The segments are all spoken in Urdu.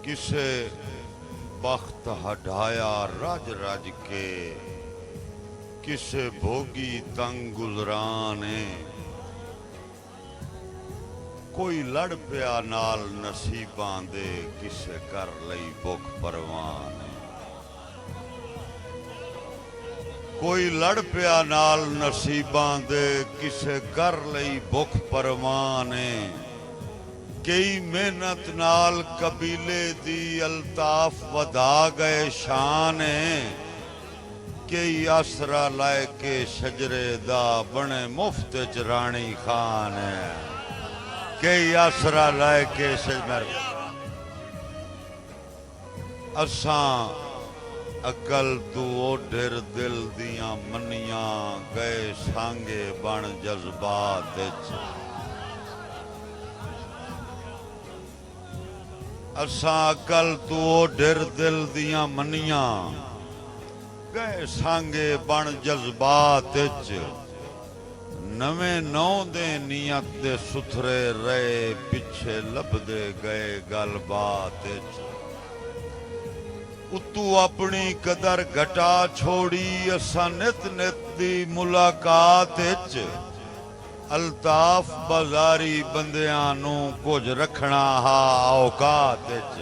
کسے بخت ہٹایا رج رج کے، کسے بھوگی تنگ گزرانے، کوئی لڑ پیا نال نصیباں دے، کسے کر لئی بھوک پروان، کوئی لڑ پیا نال نصیباں دے، کسے کر لئی بھوک پروانے، کئی محنت نال قبیلے دی الطاف ودا گئے شان، کئی آسرا لائے کے شجرے دا بنے مفت چ رانی خان، کئی آسرا لائے کے شجر اساں عقل تو او ڈر دل دیاں منیاں، گئے سانگے بن جذبات وچ، اساں عقل تو او ڈر دل دیاں منیاں، گئے سانگے بن جذبات وچ، نویں نو دے نیت دے ستھرے رہے، پچھے لبدے گئے گل بات وچ، اتو اپنی قدر گھٹا چھوڑی، اساں نت نت دی ملاقات وچ، الطاف بازاری بندیاں نو کچھ رکھنا ہا اوقات وچ۔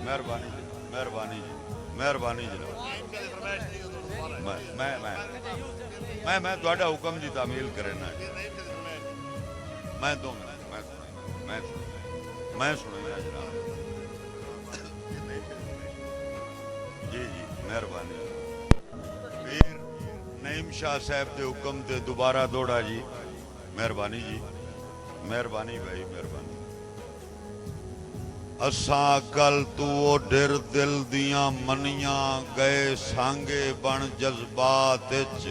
مہربانی جی، مہربانی جی، مہربانی جناب، میں تہاڈا حکم دی تعمیل کرنا ہے، میں دو منٹ میں سنیا جناب، جی جی مہربانی، پیر نعیم شاہ صاحب دے حکم تے دوبارہ دوڑا جی، مہربانی جی، مہربانی بھائی مہربانی۔ اساں کل تو او ڈر دل دیاں منیاں، گئے سانگے بن جذبات وچ،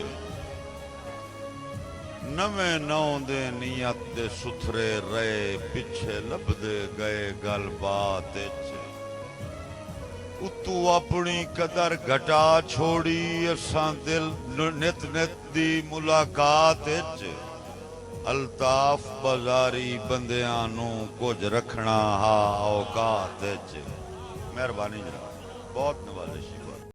نویں نو دے نیت دے ستھرے رہے، پچھے لبدے گئے گل بات وچ، اتو اپنی قدر گھٹا چھوڑی، اساں دل نت نت دی ملاقات وچ، الطاف بازاری بندیاں نو کچھ رکھنا ہا اوقات وچ۔ مہربانی جناب، بہت نوازش۔